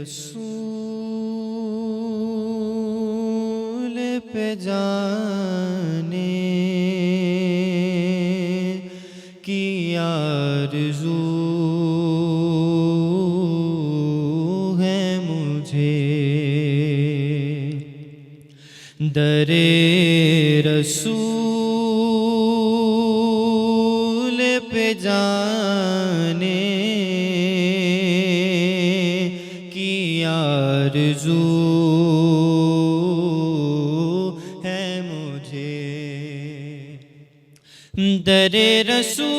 रसूल पे जाने की आरज़ू है मुझे, दरे रसूल पे जाने की आरज़ू है मुझे, दरे रसूल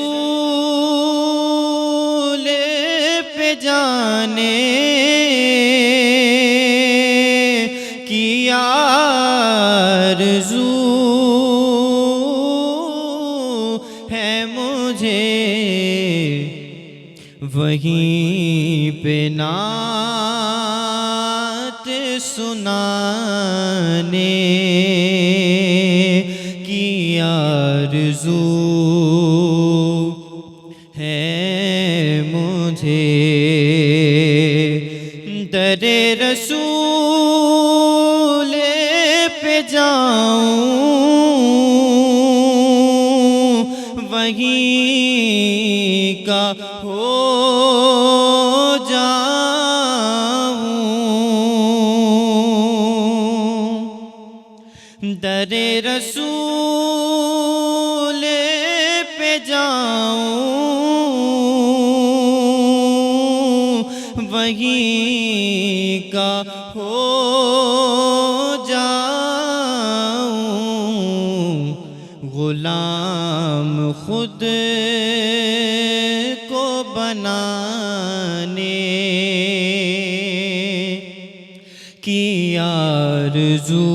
पे जाने की आरज़ू है मुझे, वहीं पे नात सुनाने की आरज़ू है मुझे, दरे रसूल पे जाऊं, वहीं का हो जाऊं, दरे रसूल पे जाऊं, वहीं का हो जाऊं, गुलाम खुद को बनाने की आरज़ू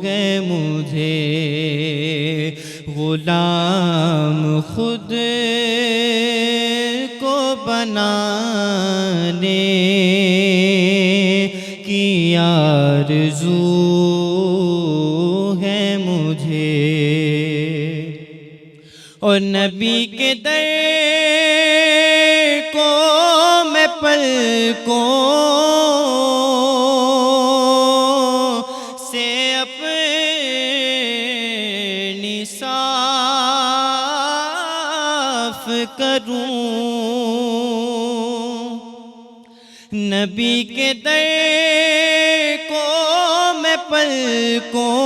है मुझे, गुलाम खुद को बनाने की आरज़ू है मुझे, और नबी के दर को मैं पलकों से अपनी साफ करूं, नबी के दर को मैं पलकों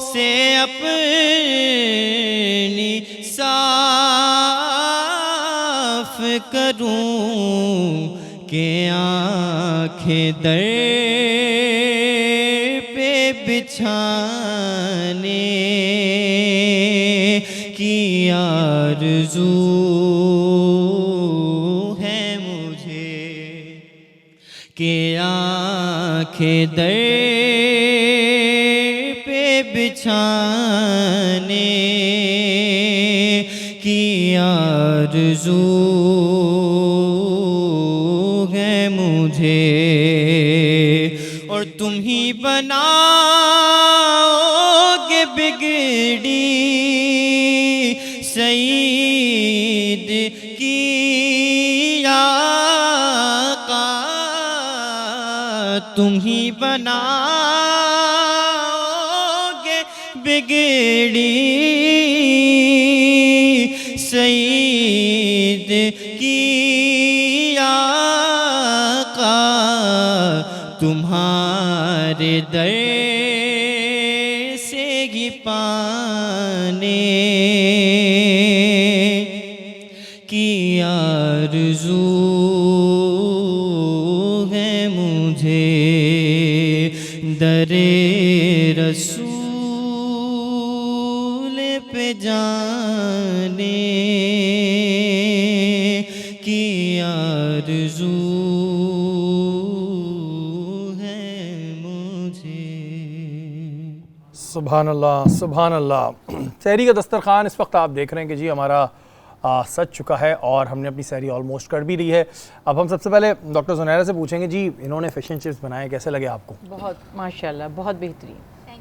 से अपनी साफ करूं, के आँखें दर पे बिछाने की आरज़ू है मुझे, के आँखें दर पे बिछाने की आरज़ू है मुझे, और तुम ही बनाओगे बिगड़ी सईद की आका, तुम ही बनाओगे बिगड़ी सईद की आका, तुम्हारे दर से ही पाने की आरज़ू है मुझे, दरे रसूल पे जाने की आरज़ू है मुझे। सुभान अल्लाह, सुभान अल्लाह। सहरी का दस्तरखान इस वक्त आप देख रहे हैं कि जी हमारा सज चुका है और हमने अपनी सहरी ऑलमोस्ट कर भी ली है। अब हम सबसे पहले डॉक्टर ज़ुनैरा से पूछेंगे जी, इन्होंने फ़िश एंड चिप्स बनाए, कैसे लगे आपको? बहुत माशाल्लाह, बहुत बेहतरीन,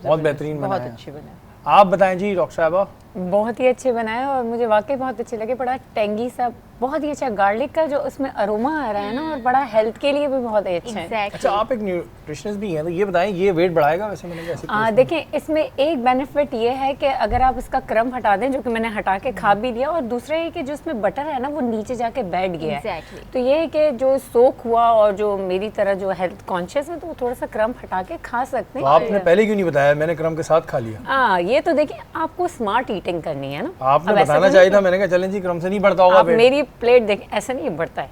बहुत बेहतरीन, बहुत अच्छे बने। आप बताएं जी डॉक्टर साहबा। बहुत ही अच्छे बनाए और मुझे वाकई बहुत अच्छे लगे। बड़ा टेंगी सा, बहुत ही अच्छा गार्लिक का जो उसमें अरोमा आ रहा है ना, और बड़ा हेल्थ के लिए भी बहुत अच्छा है। अच्छा, आप एक न्यूट्रिशनिस्ट भी हैं, तो ये बताएं ये वेट बढ़ाएगा वैसे? मैंने कैसे देखें, इसमें एक बेनिफिट ये है कि अगर आप इसका क्रम हटा दें, जो कि मैंने हटा के खा भी लिया, और दूसरा ये कि जो इसमें बटर है ना वो नीचे जाके बैठ गया है। तो ये है कि जो सोख हुआ और जो मेरी तरह जो हेल्थ कॉन्शियस है तो वो थोड़ा सा क्रम हटा के खा सकते हैं। तो आपने पहले क्यों नहीं बताया? मैंने क्रम के साथ खा लिया। ये तो देखिए, आपको स्मार्ट ईटिंग करनी है ना, आपने बताना चाहिए था। मैंने कहा चलें जी, क्रम से नहीं बढ़ता होगा। आप मेरी प्लेट देखें, ऐसा नहीं बढ़ता है।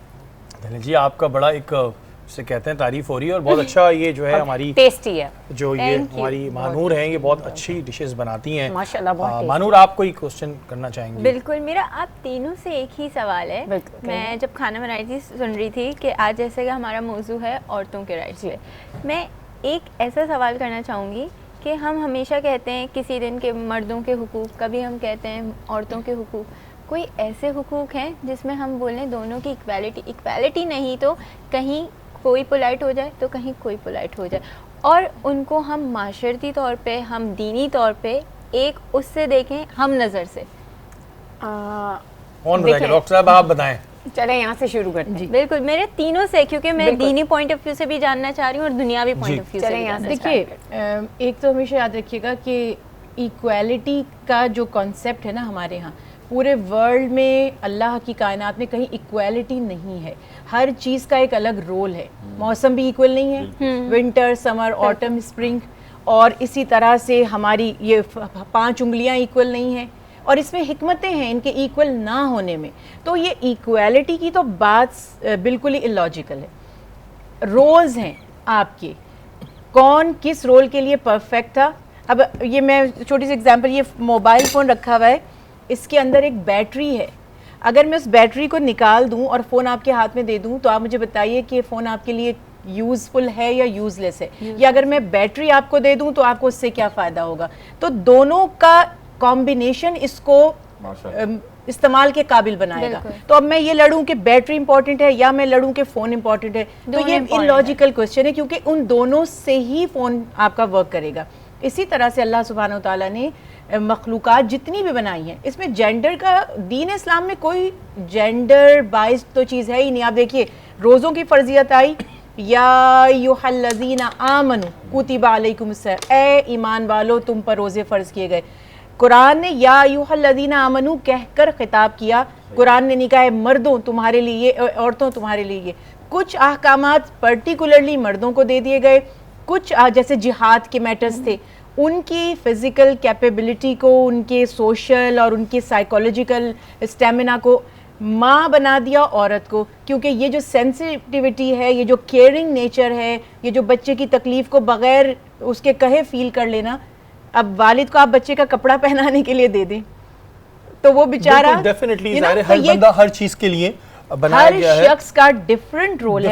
चलें जी, आपका बड़ा एक से कहते हैं तारीफ हो रही है, और बहुत अच्छा ये जो है हमारी टेस्टी है। जो ये हमारी मानूर हैं, ये बहुत अच्छी डिशेस बनाती हैं माशाल्लाह। बहुत मानूर, आप कोई क्वेश्चन करना चाहेंगे? बिल्कुल, मेरा आप तीनों से एक ही सवाल है। मैं जब खाना बना रही थी सुन रही थी कि आज जैसे कि हमारा मौजू है औरतों के राइट्स पे, मैं एक ऐसा सवाल करना चाहूँगी कि हम हमेशा कहते हैं किसी दिन के मर्दों के हुकूक, कभी हम कहते हैं औरतों के हुकूक। कोई ऐसे हुकूक हैं जिसमें हम बोलें दोनों की इक्वालिटी नहीं तो कहीं कोई पोलाइट हो जाए तो कहीं कोई पोलाइट हो जाए, और उनको हम माशरती तौर पे, हम दीनी तौर पे एक उससे देखें, हम नज़र से। कौन बताएगा? डॉक्टर साहब आप बताएं। चलें यहाँ से शुरू करते हैं। बिल्कुल, मेरे तीनों से, क्योंकि मैं दीनी पॉइंट ऑफ व्यू से भी जानना चाह रही हूँ और दुनियावी पॉइंट ऑफ व्यू से भी जानना चाह रही हूँ। देखिए, एक तो हमेशा याद रखिएगा कि इक्वालिटी का जो कॉन्सेप्ट है ना हमारे यहाँ, पूरे वर्ल्ड में, अल्लाह की कायनात में कहीं इक्वालिटी नहीं है। हर चीज़ का एक अलग रोल है। मौसम भी इक्वल नहीं है, विंटर, समर, ऑटम, स्प्रिंग, और इसी तरह से हमारी ये 5 उंगलियां इक्वल नहीं हैं, और इसमें हिकमतें हैं इनके इक्वल ना होने में। तो ये इक्वालिटी की तो बात बिल्कुल ही इलॉजिकल है। रोल्स हैं आपके, कौन किस रोल के लिए परफेक्ट था। अब ये मैं छोटी सी एग्जांपल, ये मोबाइल फ़ोन रखा हुआ है, इसके अंदर एक बैटरी है। अगर मैं उस बैटरी को निकाल दूं और फ़ोन आपके हाथ में दे दूं, तो आप मुझे बताइए कि फ़ोन आपके लिए यूज़फुल है या यूज़लेस है। या अगर मैं बैटरी आपको दे दूं तो आपको उससे क्या फ़ायदा होगा। तो दोनों का कॉम्बिनेशन इसको इस्तेमाल के काबिल बनाएगा। तो अब मैं ये लड़ूं कि बैटरी इंपॉर्टेंट है या मैं लड़ूं कि फ़ोन इंपॉर्टेंट है, तो ये इलॉजिकल क्वेश्चन है, क्योंकि उन दोनों से ही फ़ोन आपका वर्क करेगा। इसी तरह से अल्लाह सुब्हानहू तआला ने मखलूक़ात जितनी भी बनाई हैं, इसमें जेंडर का, दीन इस्लाम में कोई जेंडर बाइस तो चीज़ है ही नहीं। आप देखिए, रोज़ों की फ़र्जियत आई, या अय्युहल्लज़ीना आमनू कुतिबा अलैकुमुस्सियाम, ए ईमान वालो तुम पर रोज़े फ़र्ज़ किए गए। कुरान ने या अय्युहल्लज़ीना आमनू कहकर खिताब किया। कुरान ने नहीं कहा मर्दों तुम्हारे लिए, औरतों तुम्हारे लिए। कुछ अहकामात पर्टिकुलरली मर्दों को दे दिए गए, कुछ जैसे जिहाद के मैटर्स थे, उनकी फ़िज़िकल कैपेबिलिटी को, उनके सोशल और उनके साइकोलॉजिकल स्टेमिना को माँ बना दिया औरत को। क्योंकि ये जो सेंसिटिविटी है, ये जो केयरिंग नेचर है, ये जो बच्चे की तकलीफ़ को बग़ैर उसके कहे फ़ील कर लेना, अब वालिद को आप बच्चे का कपड़ा पहनाने के लिए दे दें तो वो बेचारा, डेफिनेटली हर बंदा हर चीज़ के लिए बनाया गया है। हर शख्स का डिफरेंट रोल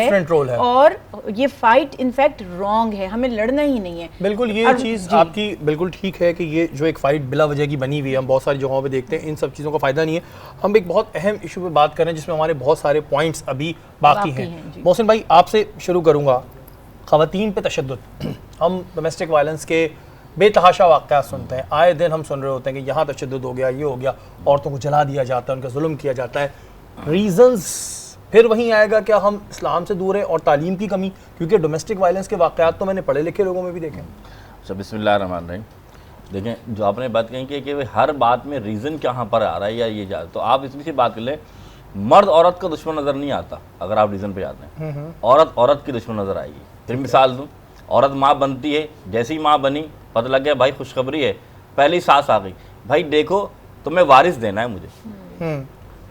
है, और ये फाइट इनफैक्ट रॉन्ग है, हमें लड़ना ही नहीं है। बिल्कुल, ये चीज़ आपकी बिल्कुल ठीक है कि ये जो एक फ़ाइट बिला वजह की बनी हुई है, हम बहुत सारी जगहों पे देखते हैं, इन सब चीज़ों का फ़ायदा नहीं है। हम एक बहुत अहम इशू पे बात कर रहे हैं जिसमें हमारे बहुत सारे पॉइंट्स अभी बाकी हैं। मोहसिन भाई, आपसे शुरू करूँगा। ख़वातीन पे तशद्दुद, हम डोमेस्टिक वायलेंस के बेतहाशा वाक़यात सुनते हैं, आए दिन हम सुन रहे होते हैं कि यहाँ तशद्दुद हो गया, ये हो गया, औरतों को जला दिया जाता है, उनका जुल्म किया जाता है। रीज़न्स फिर वहीं आएगा, क्या हम इस्लाम से दूर हैं और तालीम की कमी? क्योंकि डोमेस्टिक वायलेंस के वाक़यात तो मैंने पढ़े लिखे लोगों में भी देखे। अच्छा, बिस्मिल्लाहिर्रहमानिर्रहीम। देखें, जो आपने बात कही कि हर बात में रीज़न कहाँ पर आ रहा है या ये जा, तो आप इसमें से बात कर लें, मर्द औरत का दुश्मन नज़र नहीं आता। अगर आप रीज़न पे जाते हैं, औरत औरत की दुश्मन नज़र आएगी। फिर मिसाल दूँ, औरत माँ बनती है, जैसी माँ बनी पता लग गया भाई खुशखबरी है, पहली सास आ गई, भाई देखो तुम्हें वारिस देना है मुझे।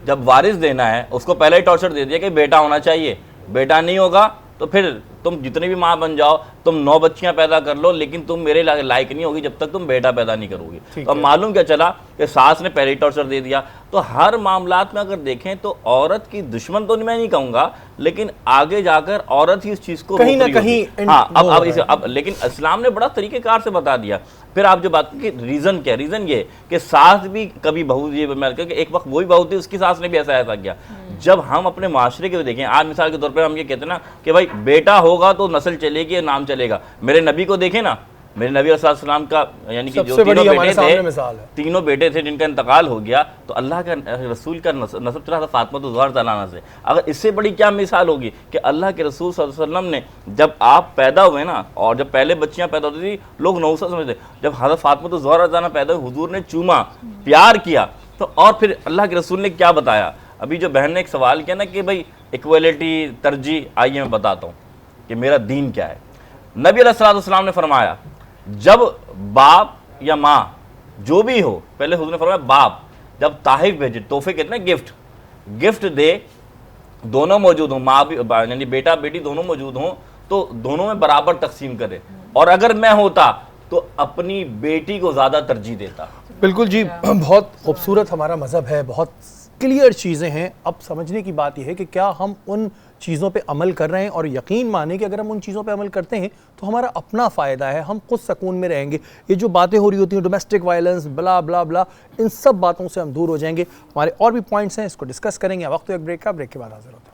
जब वारिस देना है, उसको पहले ही टॉर्चर दे दिया कि बेटा होना चाहिए, बेटा नहीं होगा तो फिर तुम जितनी भी माँ बन जाओ, तुम 9 बच्चियां पैदा कर लो, लेकिन तुम मेरे लायक नहीं होगी जब तक तुम बेटा पैदा नहीं करोगी। तो मालूम क्या चला कि सास ने पहले ही टॉर्चर दे दिया। तो हर मामलात में अगर देखें तो औरत की दुश्मन तो मैं नहीं कहूँगा, लेकिन आगे जाकर औरत ही इस चीज़ को कहीं ना कहीं, हाँ, अब लेकिन इस्लाम ने बड़ा तरीक़ेकार से बता दिया। फिर आप जो बात की रीज़न क्या, रीज़न ये कि सास भी कभी बहू, ये मैं कि एक वक्त वही बहू थी, उसकी सास ने भी ऐसा किया। जब हम अपने माशरे के देखें, आज मिसाल के तौर पर हम ये कहते हैं ना कि भाई बेटा होगा तो नस्ल चलेगी, नाम चलेगा। मेरे नबी को देखें ना, मेरे नबी अलैहि सलाम का यानी कि जो सबसे बड़ी तीनों हमारे बेटे सामने थे, मिसाल है। तीनों बेटे थे जिनका इंतकाल हो गया, तो अल्लाह का रसूल का नसब चला था फातिमा ज़हरा तआला से। अगर इससे बड़ी क्या मिसाल होगी कि अल्लाह के रसूल सल्लल्लाहु अलैहि वसल्लम ने, जब आप पैदा हुए ना, और जब पहले बच्चियां पैदा होती थी लोग नौसा समझते, जब हज़रत फातिमा ज़हरा तआला पैदा हुई, हुजूर ने चूमा, प्यार किया, तो और फिर अल्लाह के रसूल ने क्या बताया। अभी जो बहन ने एक सवाल किया ना कि भाई इक्वलिटी, तरजीह, आइए मैं बताता हूँ कि मेरा दीन क्या है। नबी अलैहिस्सलाम ने फरमाया, जब बाप या माँ जो भी हो, पहले हुजूर ने फरमाया बाप जब ताहिफ भेजे, तोहफे कहते हैं गिफ्ट, गिफ्ट दे, दोनों मौजूद हों, माँ भी यानी बेटा बेटी दोनों मौजूद हों, तो दोनों में बराबर तकसीम करे, और अगर मैं होता तो अपनी बेटी को ज़्यादा तरजीह देता। बिल्कुल जी, बहुत खूबसूरत हमारा मज़हब है, बहुत क्लियर चीज़ें हैं। अब समझने की बात यह है कि क्या हम उन चीज़ों पे अमल कर रहे हैं, और यकीन माने कि अगर हम उन चीज़ों पे अमल करते हैं तो हमारा अपना फ़ायदा है, हम खुद सुकून में रहेंगे। ये जो बातें हो रही होती हैं डोमेस्टिक वायलेंस ब्ला ब्ला ब्ला, इन सब बातों से हम दूर हो जाएंगे। हमारे और भी पॉइंट्स हैं, इसको डिस्कस करेंगे। वक्त एक ब्रेक का, ब्रेक के बाद हाजिर होते हैं।